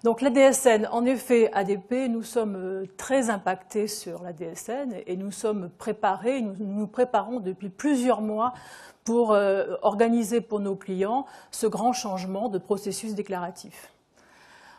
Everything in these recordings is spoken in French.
Donc la DSN, en effet, ADP, nous sommes très impactés sur la DSN et nous sommes préparés, nous nous préparons depuis plusieurs mois pour organiser pour nos clients ce grand changement de processus déclaratif.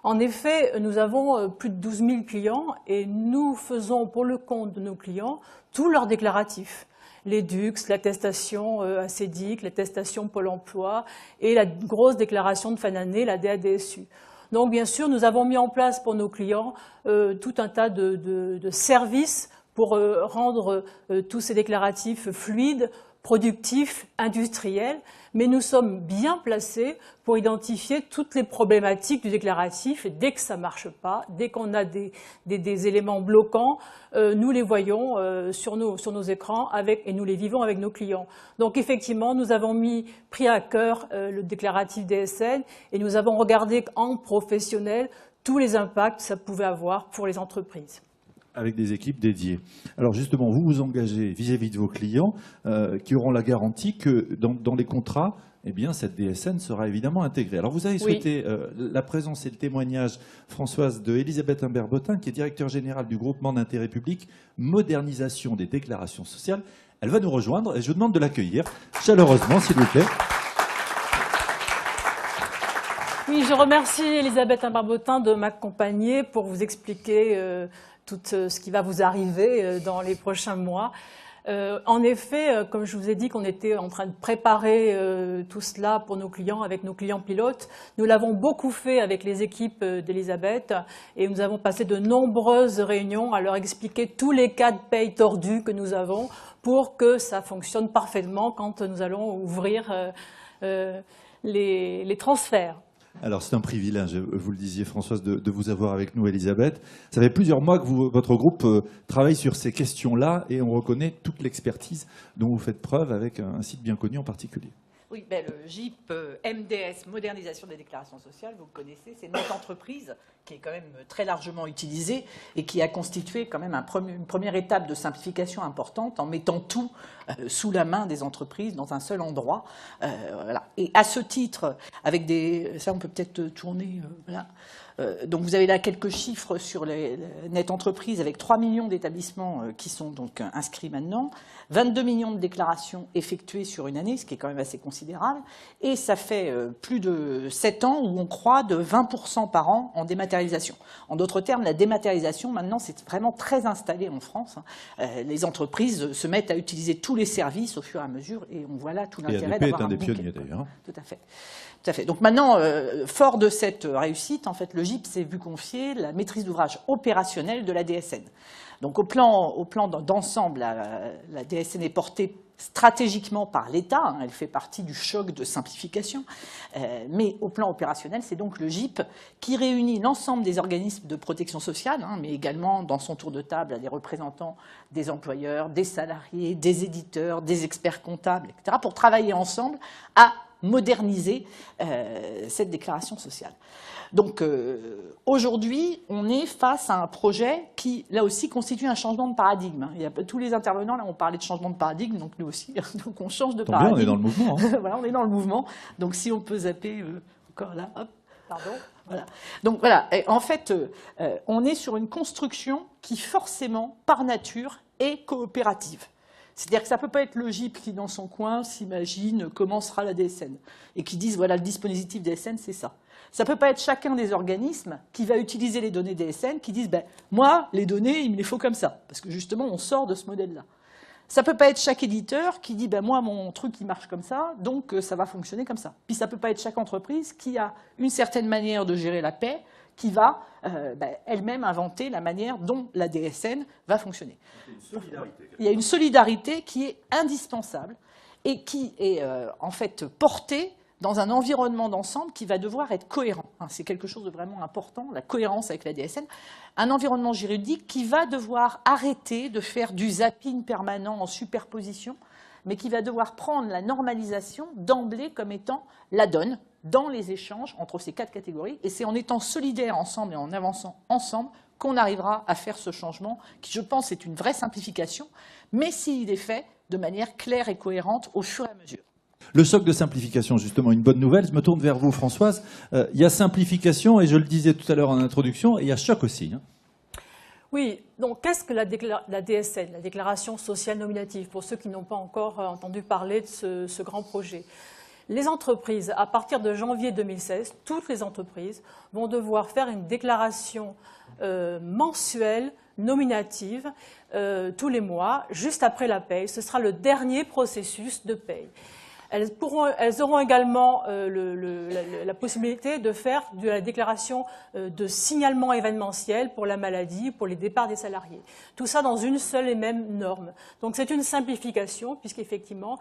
En effet, nous avons plus de 12 000 clients et nous faisons pour le compte de nos clients tous leurs déclaratifs. Les DUX, l'attestation ACEDIC, l'attestation Pôle emploi et la grosse déclaration de fin d'année, la DADSU. Donc bien sûr, nous avons mis en place pour nos clients tout un tas de services pour rendre tous ces déclaratifs fluides, productifs, industriels, mais nous sommes bien placés pour identifier toutes les problématiques du déclaratif et dès que ça ne marche pas, dès qu'on a des éléments bloquants, nous les voyons sur nos écrans et nous les vivons avec nos clients. Donc effectivement, nous avons pris à cœur le déclaratif DSN et nous avons regardé en professionnel tous les impacts que ça pouvait avoir pour les entreprises. Avec des équipes dédiées. Alors justement, vous vous engagez vis-à-vis de vos clients qui auront la garantie que dans les contrats, eh bien, cette DSN sera évidemment intégrée. Alors vous avez souhaité la présence et le témoignage, Françoise, de Elisabeth Imbert-Bottin, qui est directeur général du groupement d'intérêt public Modernisation des déclarations sociales. Elle va nous rejoindre et je vous demande de l'accueillir chaleureusement, s'il vous plaît. Oui, je remercie Elisabeth Imbert-Bottin de m'accompagner pour vous expliquer tout ce qui va vous arriver dans les prochains mois. En effet, comme je vous ai dit qu'on était en train de préparer tout cela pour nos clients, avec nos clients pilotes, nous l'avons beaucoup fait avec les équipes d'Elisabeth et nous avons passé de nombreuses réunions à leur expliquer tous les cas de paye tordus que nous avons pour que ça fonctionne parfaitement quand nous allons ouvrir les transferts. Alors c'est un privilège, vous le disiez Françoise, de vous avoir avec nous, Elisabeth. Ça fait plusieurs mois que votre groupe travaille sur ces questions-là et on reconnaît toute l'expertise dont vous faites preuve avec un site bien connu en particulier. Oui, ben, le GIP MDS, Modernisation des déclarations sociales, vous le connaissez, c'est notre entreprise qui est quand même très largement utilisée et qui a constitué quand même une première étape de simplification importante en mettant tout sous la main des entreprises dans un seul endroit. Voilà. Et à ce titre, avec ça on peut peut-être tourner, voilà. Donc vous avez là quelques chiffres sur les net entreprises avec 3 millions d'établissements qui sont donc inscrits maintenant, 22 millions de déclarations effectuées sur une année, ce qui est quand même assez considérable, et ça fait plus de 7 ans où on croît de 20% par an en dématérialisation. En d'autres termes, la dématérialisation maintenant c'est vraiment très installé en France. Les entreprises se mettent à utiliser tous les services au fur et à mesure et on voit là tout l'intérêt d'avoir un des pionniers d'ailleurs. Tout à fait. Tout à fait. Donc maintenant, fort de cette réussite, en fait, le GIP s'est vu confier la maîtrise d'ouvrage opérationnelle de la DSN. Donc au plan d'ensemble, la DSN est portée stratégiquement par l'État, hein, elle fait partie du choc de simplification, mais au plan opérationnel, c'est donc le GIP qui réunit l'ensemble des organismes de protection sociale, hein, mais également dans son tour de table des représentants des employeurs, des salariés, des éditeurs, des experts comptables, etc., pour travailler ensemble à moderniser cette déclaration sociale. Donc aujourd'hui, on est face à un projet qui, là aussi, constitue un changement de paradigme. Il y a, tous les intervenants, là, ont parlé de changement de paradigme, donc nous aussi, donc on change de paradigme. Bien, on est dans le mouvement. Hein. Voilà, on est dans le mouvement. Donc si on peut zapper encore là, hop, pardon. Voilà. Donc voilà, et en fait, on est sur une construction qui, forcément, par nature, est coopérative. C'est-à-dire que ça ne peut pas être le GIP qui, dans son coin, s'imagine comment sera la DSN et qui dise, voilà, le dispositif DSN, c'est ça. Ça ne peut pas être chacun des organismes qui va utiliser les données DSN qui disent, ben, moi, les données, il me les faut comme ça. Parce que justement, on sort de ce modèle-là. Ça ne peut pas être chaque éditeur qui dit, ben, moi, mon truc, il marche comme ça, donc ça va fonctionner comme ça. Puis ça ne peut pas être chaque entreprise qui a une certaine manière de gérer la paix, qui va elle-même inventer la manière dont la DSN va fonctionner. Il y a une solidarité qui est indispensable et qui est en fait portée dans un environnement d'ensemble qui va devoir être cohérent. C'est quelque chose de vraiment important, la cohérence avec la DSN. Un environnement juridique qui va devoir arrêter de faire du zapping permanent en superposition, mais qui va devoir prendre la normalisation d'emblée comme étant la donne dans les échanges entre ces 4 catégories. Et c'est en étant solidaires ensemble et en avançant ensemble qu'on arrivera à faire ce changement qui, je pense, est une vraie simplification, mais s'il est fait de manière claire et cohérente au fur et à mesure. Le choc de simplification, justement, une bonne nouvelle. Je me tourne vers vous, Françoise. Il y a simplification, et je le disais tout à l'heure en introduction, et il y a choc aussi. Hein. Oui, donc qu'est-ce que la DSN, la déclaration sociale nominative, pour ceux qui n'ont pas encore entendu parler de ce grand projet? Les entreprises, à partir de janvier 2016, toutes les entreprises vont devoir faire une déclaration mensuelle, nominative, tous les mois, juste après la paye. Ce sera le dernier processus de paye. Elles auront également la possibilité de faire de la déclaration de signalement événementiel pour la maladie, pour les départs des salariés. Tout ça dans une seule et même norme. Donc c'est une simplification puisqu'effectivement,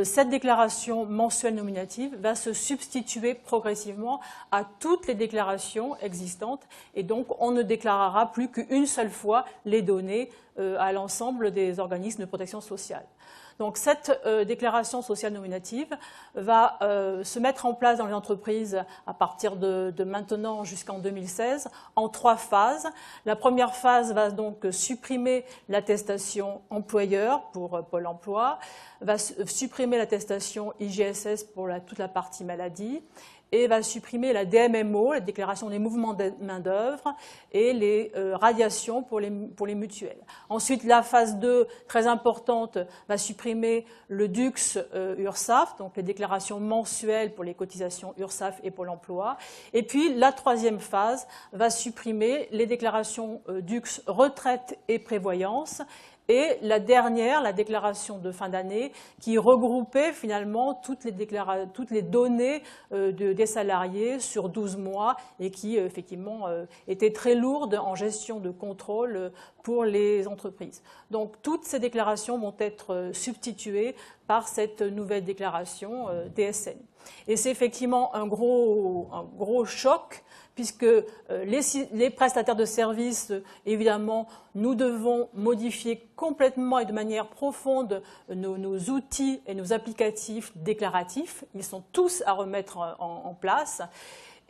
cette déclaration mensuelle nominative va se substituer progressivement à toutes les déclarations existantes et donc on ne déclarera plus qu'une seule fois les données à l'ensemble des organismes de protection sociale. Donc cette déclaration sociale nominative va se mettre en place dans les entreprises à partir de maintenant jusqu'en 2016 en 3 phases. La première phase va donc supprimer l'attestation employeur pour Pôle emploi, va supprimer l'attestation IGSS pour toute la partie maladie, et va supprimer la DMMO, la déclaration des mouvements de main-d'œuvre, et les radiations pour les mutuelles. Ensuite, la phase 2, très importante, va supprimer le DUX URSSAF, donc les déclarations mensuelles pour les cotisations URSSAF et Pôle emploi. Et puis, la 3e phase va supprimer les déclarations DUX retraite et prévoyance. Et la dernière, la déclaration de fin d'année, qui regroupait finalement toutes les données des salariés sur 12 mois et qui effectivement était très lourde en gestion de contrôle pour les entreprises. Donc toutes ces déclarations vont être substituées par cette nouvelle déclaration DSN. Et c'est effectivement un gros choc, puisque les prestataires de services, évidemment, nous devons modifier complètement et de manière profonde nos outils et nos applicatifs déclaratifs. Ils sont tous à remettre en place.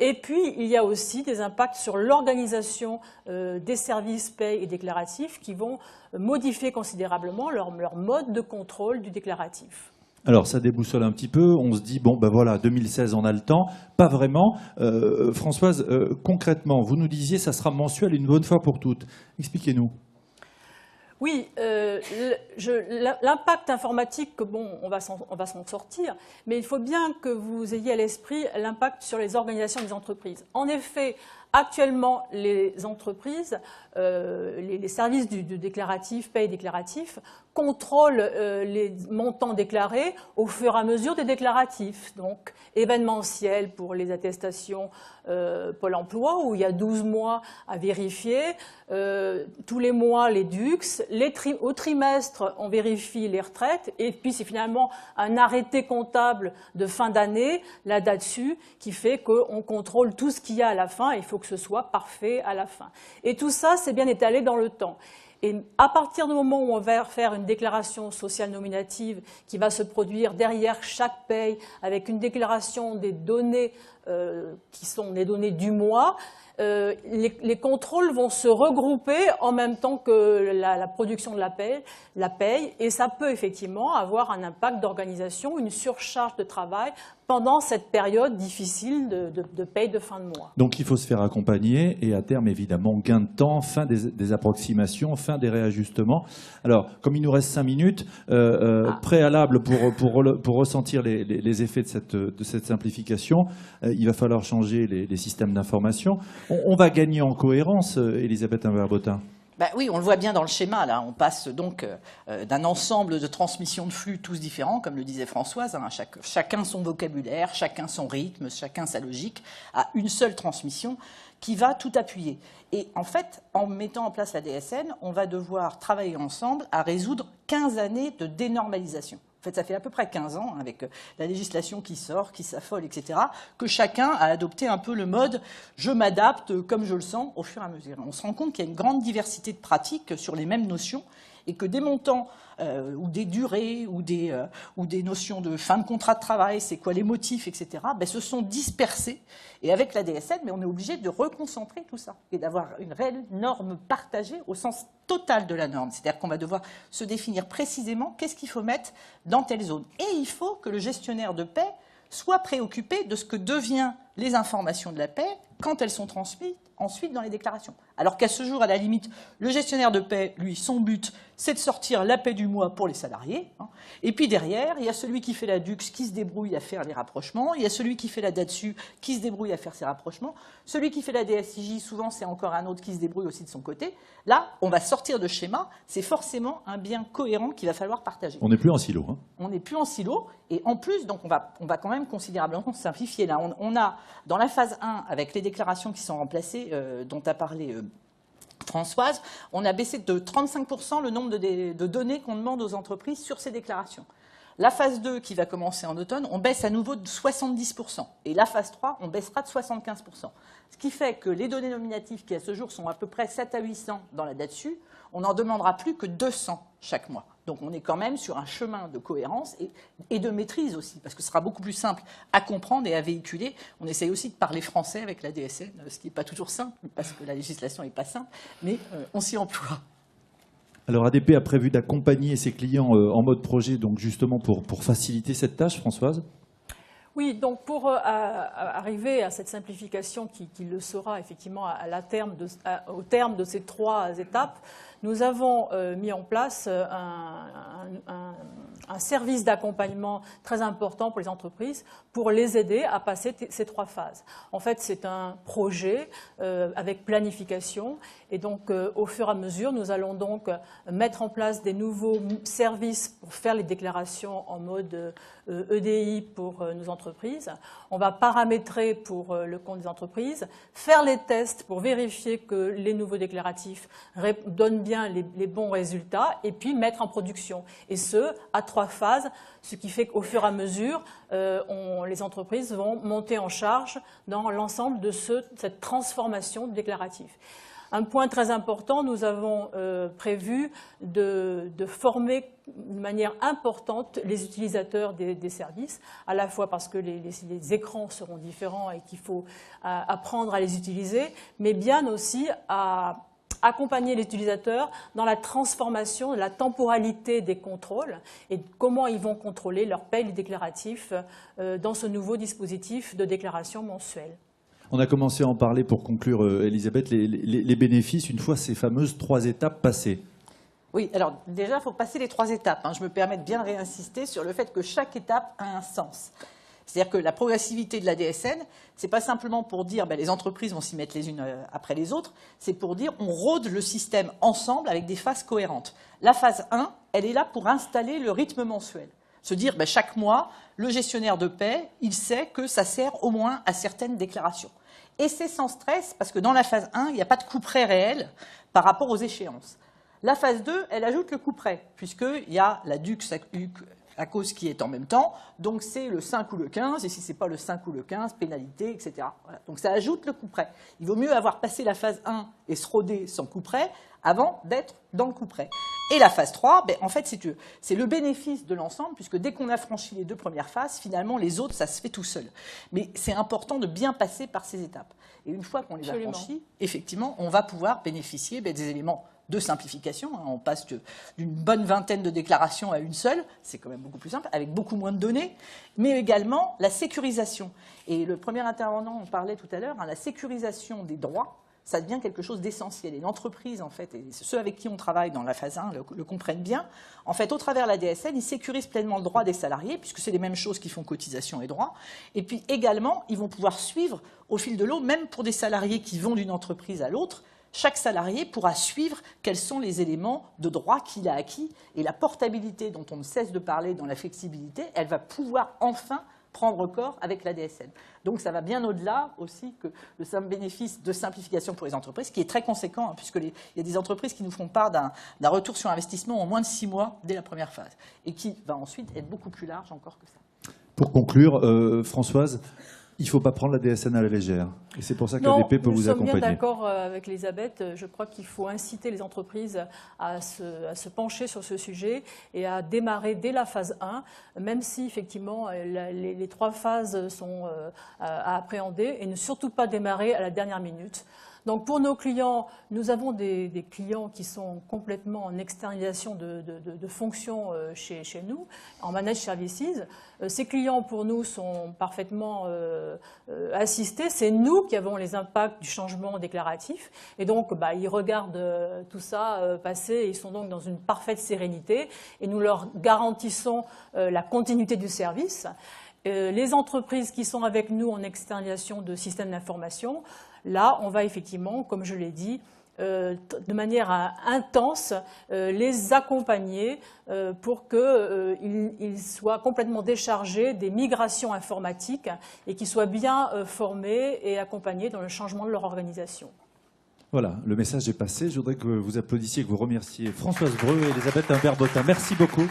Et puis, il y a aussi des impacts sur l'organisation des services paye et déclaratifs qui vont modifier considérablement leur mode de contrôle du déclaratif. Alors, ça déboussole un petit peu. On se dit, bon, ben voilà, 2016, on a le temps. Pas vraiment. Françoise, concrètement, vous nous disiez, ça sera mensuel une bonne fois pour toutes. Expliquez-nous. Oui, l'impact informatique, bon, on va s'en sortir, mais il faut bien que vous ayez à l'esprit l'impact sur les organisations des entreprises. En effet, actuellement, les entreprises, les services du déclaratif, paye déclaratif, contrôlent les montants déclarés au fur et à mesure des déclaratifs. Donc, événementiel pour les attestations Pôle emploi, où il y a 12 mois à vérifier, tous les mois les DUX, au trimestre on vérifie les retraites, et puis c'est finalement un arrêté comptable de fin d'année, la date dessus, qui fait qu'on contrôle tout ce qu'il y a à la fin, et il faut que ce soit parfait à la fin. Et tout ça, c'est bien étalé dans le temps. Et à partir du moment où on va faire une déclaration sociale nominative qui va se produire derrière chaque paye avec une déclaration des données qui sont les données du mois, les contrôles vont se regrouper en même temps que la production de la paye, et ça peut effectivement avoir un impact d'organisation, une surcharge de travail pendant cette période difficile de paye de fin de mois. Donc il faut se faire accompagner et à terme évidemment gain de temps, fin des approximations, fin des réajustements. Alors comme il nous reste 5 minutes, préalable pour ressentir les effets de cette simplification, il va falloir changer les systèmes d'information. On va gagner en cohérence, Elisabeth Imbert-Bottin. Ben oui, on le voit bien dans le schéma, là. On passe donc d'un ensemble de transmissions de flux tous différents, comme le disait Françoise, hein, chacun son vocabulaire, chacun son rythme, chacun sa logique, à une seule transmission qui va tout appuyer. Et en fait, en mettant en place la DSN, on va devoir travailler ensemble à résoudre 15 années de dénormalisation. En fait, ça fait à peu près 15 ans, avec la législation qui sort, qui s'affole, etc., que chacun a adopté un peu le mode « je m'adapte comme je le sens » au fur et à mesure. On se rend compte qu'il y a une grande diversité de pratiques sur les mêmes notions et que des montants ou des durées ou des notions de fin de contrat de travail, c'est quoi les motifs, etc., se sont dispersés. Et avec la DSN, on est obligé de reconcentrer tout ça et d'avoir une réelle norme partagée au sens total de la norme. C'est-à-dire qu'on va devoir se définir précisément qu'est-ce qu'il faut mettre dans telle zone. Et il faut que le gestionnaire de paie soit préoccupé de ce que deviennent les informations de la paie quand elles sont transmises ensuite dans les déclarations. Alors qu'à ce jour, à la limite, le gestionnaire de paie, lui, son but, c'est de sortir la paie du mois pour les salariés. Et puis derrière, il y a celui qui fait la DUX qui se débrouille à faire les rapprochements. Il y a celui qui fait la DATSU qui se débrouille à faire ses rapprochements. Celui qui fait la DSIJ, souvent, c'est encore un autre qui se débrouille aussi de son côté. Là, on va sortir de schéma. C'est forcément un bien cohérent qu'il va falloir partager. On n'est plus en silo. On n'est plus en silo. Et en plus, donc, on va quand même considérablement simplifier. Là, on a, dans la phase 1, avec les déclarations qui sont remplacées, dont a parlé Françoise, on a baissé de 35% le nombre de données qu'on demande aux entreprises sur ces déclarations. La phase 2, qui va commencer en automne, on baisse à nouveau de 70%. Et la phase 3, on baissera de 75%. Ce qui fait que les données nominatives, qui à ce jour sont à peu près 7 à 800 dans la DATSU, on n'en demandera plus que 200 chaque mois. Donc on est quand même sur un chemin de cohérence et de maîtrise aussi, parce que ce sera beaucoup plus simple à comprendre et à véhiculer. On essaye aussi de parler français avec la DSN, ce qui n'est pas toujours simple, parce que la législation n'est pas simple, mais on s'y emploie. Alors ADP a prévu d'accompagner ses clients en mode projet, donc justement pour faciliter cette tâche, Françoise ? Oui, donc pour arriver à cette simplification qui le sera effectivement au terme de ces 3 étapes, nous avons mis en place un service d'accompagnement très important pour les entreprises pour les aider à passer ces 3 phases. En fait, c'est un projet avec planification et donc au fur et à mesure, nous allons donc mettre en place des nouveaux services pour faire les déclarations en mode EDI pour nos entreprises. On va paramétrer pour le compte des entreprises, faire les tests pour vérifier que les nouveaux déclaratifs donnent bien les bons résultats et puis mettre en production. Et ce, à 3 phases, ce qui fait qu'au fur et à mesure, les entreprises vont monter en charge dans l'ensemble de cette transformation déclarative. Un point très important, nous avons prévu de former de manière importante les utilisateurs des services, à la fois parce que les écrans seront différents et qu'il faut apprendre à les utiliser, mais bien aussi à accompagner les utilisateurs dans la transformation, la temporalité des contrôles et comment ils vont contrôler leur paye déclaratif dans ce nouveau dispositif de déclaration mensuelle. On a commencé à en parler pour conclure, Elisabeth, les bénéfices une fois ces fameuses 3 étapes passées. Oui, alors déjà, il faut passer les 3 étapes. Je me permets de bien réinsister sur le fait que chaque étape a un sens. C'est-à-dire que la progressivité de la DSN, ce n'est pas simplement pour dire les entreprises vont s'y mettre les unes après les autres, c'est pour dire on rôde le système ensemble avec des phases cohérentes. La phase 1, elle est là pour installer le rythme mensuel. Se dire chaque mois, le gestionnaire de paie, il sait que ça sert au moins à certaines déclarations. Et c'est sans stress parce que dans la phase 1, il n'y a pas de couperet réel par rapport aux échéances. La phase 2, elle ajoute le couperet, puisqu'il y a la DUX à cause qui est en même temps, donc c'est le 5 ou le 15, et si ce n'est pas le 5 ou le 15, pénalité, etc. Voilà. Donc ça ajoute le couperet. Il vaut mieux avoir passé la phase 1 et se rôder sans couperet avant d'être dans le couperet. Et la phase 3, en fait, c'est le bénéfice de l'ensemble, puisque dès qu'on a franchi les 2 premières phases, finalement, les autres, ça se fait tout seul. Mais c'est important de bien passer par ces étapes. Et une fois qu'on les a franchies, effectivement, on va pouvoir bénéficier des éléments de simplification. On passe d'une bonne vingtaine de déclarations à une seule, c'est quand même beaucoup plus simple, avec beaucoup moins de données, mais également la sécurisation. Et le premier intervenant en parlait tout à l'heure, la sécurisation des droits, ça devient quelque chose d'essentiel. Et l'entreprise, en fait, et ceux avec qui on travaille dans la phase 1 le comprennent bien, en fait, au travers de la DSN, ils sécurisent pleinement le droit des salariés, puisque c'est les mêmes choses qui font cotisation et droits. Et puis également, ils vont pouvoir suivre au fil de l'eau, même pour des salariés qui vont d'une entreprise à l'autre, chaque salarié pourra suivre quels sont les éléments de droit qu'il a acquis. Et la portabilité dont on ne cesse de parler dans la flexibilité, elle va pouvoir enfin prendre corps avec la DSN. Donc ça va bien au-delà aussi que le simple bénéfice de simplification pour les entreprises, qui est très conséquent, puisqu'il y a des entreprises qui nous font part d'un retour sur investissement en moins de 6 mois dès la première phase, et qui va ensuite être beaucoup plus large encore que ça. Pour conclure, Françoise, Il ne faut pas prendre la DSN à la légère. Et c'est pour ça qu'ADP peut vous accompagner. Nous sommes bien d'accord avec Elisabeth. Je crois qu'il faut inciter les entreprises à se pencher sur ce sujet et à démarrer dès la phase 1, même si effectivement les 3 phases sont à appréhender, et ne surtout pas démarrer à la dernière minute. Donc pour nos clients, nous avons des clients qui sont complètement en externalisation de fonctions chez nous, en managed services. Ces clients pour nous sont parfaitement assistés. C'est nous qui avons les impacts du changement déclaratif. Et donc ils regardent tout ça passer et ils sont donc dans une parfaite sérénité. Et nous leur garantissons la continuité du service. Les entreprises qui sont avec nous en externalisation de systèmes d'information, là, on va effectivement, comme je l'ai dit, de manière intense, les accompagner pour qu'ils soient complètement déchargés des migrations informatiques et qu'ils soient bien formés et accompagnés dans le changement de leur organisation. Voilà, le message est passé. Je voudrais que vous applaudissiez, que vous remerciez Françoise Breu et Elisabeth Humbert-Bottin. Merci beaucoup.